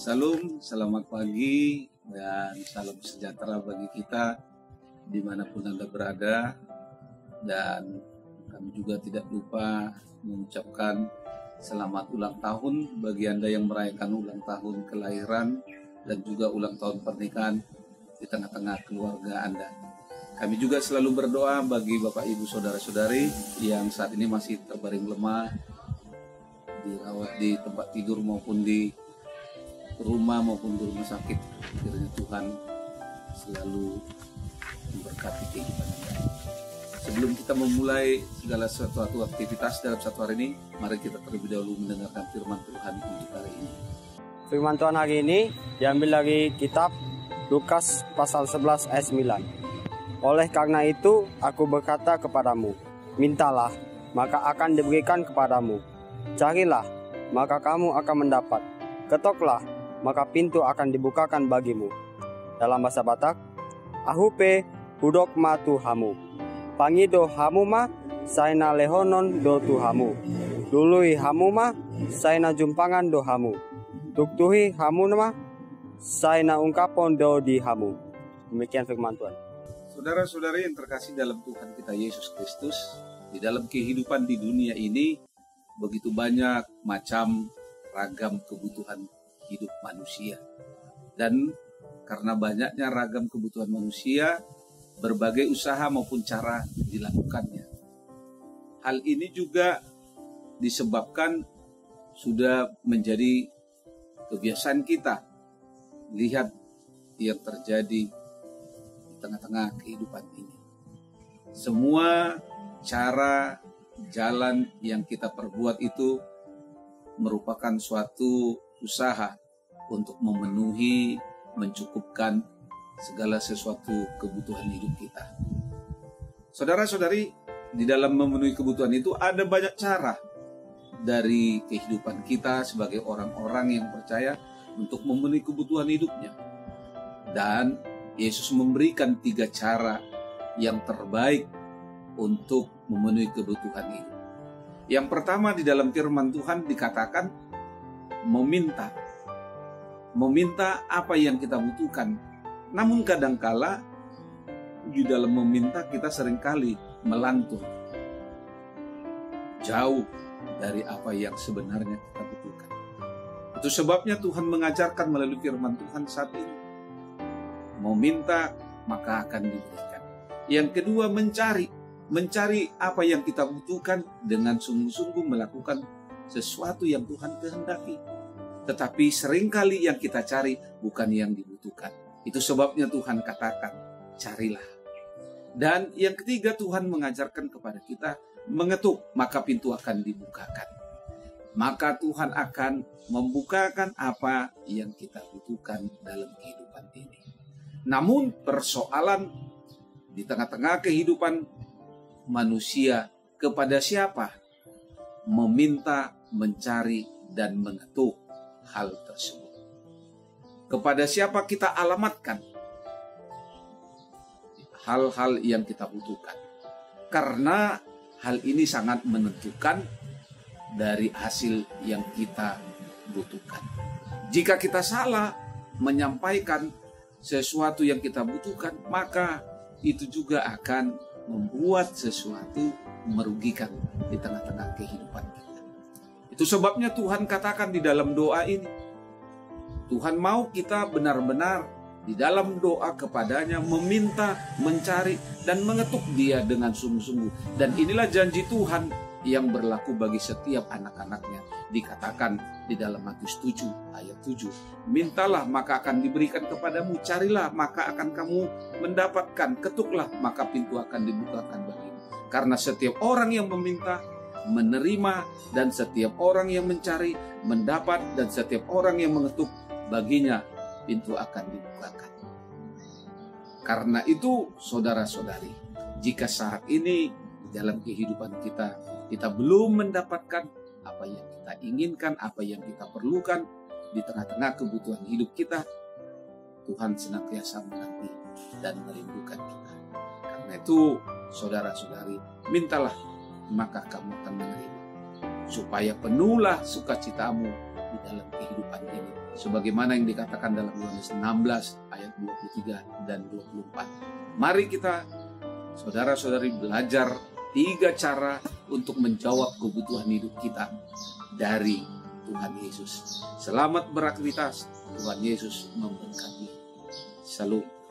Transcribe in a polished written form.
Salam, selamat pagi dan salam sejahtera bagi kita dimanapun Anda berada. Dan kami juga tidak lupa mengucapkan selamat ulang tahun bagi Anda yang merayakan ulang tahun kelahiran dan juga ulang tahun pernikahan di tengah-tengah keluarga Anda. Kami juga selalu berdoa bagi Bapak Ibu Saudara-saudari yang saat ini masih terbaring lemah, dirawat di tempat tidur maupun di rumah maupun di rumah sakit. Kiranya Tuhan selalu memberkati kehidupan kita. Sebelum kita memulai segala sesuatu aktivitas dalam satu hari ini, mari kita terlebih dahulu mendengarkan firman Tuhan untuk hari ini. Firman Tuhan hari ini diambil dari kitab Lukas pasal 11 ayat 9. Oleh karena itu aku berkata kepadamu, mintalah, maka akan diberikan kepadamu. Carilah, maka kamu akan mendapat. Ketoklah, maka pintu akan dibukakan bagimu. Dalam bahasa Batak, ahupe hudok ma tuhamu. Pangido hamuma, saina lehonon do tuhamu. Dului hamuma, saina jumpangan do hamu. Tuktuhi hamuma, saina ungkapon do di hamu. Demikian firman Tuhan. Saudara-saudari yang terkasih dalam Tuhan kita Yesus Kristus, di dalam kehidupan di dunia ini begitu banyak macam ragam kebutuhan hidup manusia. Dan karena banyaknya ragam kebutuhan manusia, berbagai usaha maupun cara dilakukannya. Hal ini juga disebabkan sudah menjadi kebiasaan kita. Lihat yang terjadi tengah-tengah kehidupan ini. Semua cara jalan yang kita perbuat itu merupakan suatu usaha untuk memenuhi, mencukupkan segala sesuatu kebutuhan hidup kita. Saudara-saudari, di dalam memenuhi kebutuhan itu ada banyak cara dari kehidupan kita sebagai orang-orang yang percaya untuk memenuhi kebutuhan hidupnya. Dan Yesus memberikan 3 cara yang terbaik untuk memenuhi kebutuhan hidup. Yang pertama, di dalam firman Tuhan dikatakan meminta. Meminta apa yang kita butuhkan. Namun kadangkala di dalam meminta kita seringkali melantur jauh dari apa yang sebenarnya kita butuhkan. Itu sebabnya Tuhan mengajarkan melalui firman Tuhan saat ini. Meminta maka akan diberikan. Yang kedua, mencari apa yang kita butuhkan dengan sungguh-sungguh melakukan sesuatu yang Tuhan kehendaki. Tetapi seringkali yang kita cari bukan yang dibutuhkan. Itu sebabnya Tuhan katakan, carilah. Dan yang ketiga, Tuhan mengajarkan kepada kita mengetuk, maka pintu akan dibukakan. Maka Tuhan akan membukakan apa yang kita butuhkan dalam kehidupan ini. Namun persoalan di tengah-tengah kehidupan manusia, kepada siapa meminta, mencari, dan mengetuk hal tersebut? Kepada siapa kita alamatkan hal-hal yang kita butuhkan? Karena hal ini sangat menentukan dari hasil yang kita butuhkan. Jika kita salah menyampaikan sesuatu yang kita butuhkan, maka itu juga akan membuat sesuatu merugikan di tengah-tengah kehidupan kita. Itu sebabnya Tuhan katakan di dalam doa ini, Tuhan mau kita benar-benar di dalam doa kepadanya meminta, mencari, dan mengetuk Dia dengan sungguh-sungguh. Dan inilah janji Tuhan yang berlaku bagi setiap anak-anaknya. Dikatakan di dalam Matius 7 ayat 7. Mintalah maka akan diberikan kepadamu, carilah maka akan kamu mendapatkan, ketuklah maka pintu akan dibukakan bagimu. Karena setiap orang yang meminta, menerima, dan setiap orang yang mencari, mendapat, dan setiap orang yang mengetuk, baginya pintu akan dibukakan. Karena itu saudara-saudari, jika saat ini dalam kehidupan kita belum mendapatkan apa yang kita inginkan, apa yang kita perlukan di tengah-tengah kebutuhan hidup kita, Tuhan senantiasa menanti dan merindukan kita. Karena itu saudara-saudari, mintalah maka kamu akan menerima, supaya penuhlah sukacitamu di dalam kehidupan ini. Sebagaimana yang dikatakan dalam Yohanes 16 ayat 23 dan 24. Mari kita, saudara-saudari, belajar 3 cara untuk menjawab kebutuhan hidup kita dari Tuhan Yesus. Selamat beraktivitas. Tuhan Yesus memberkati. Salam.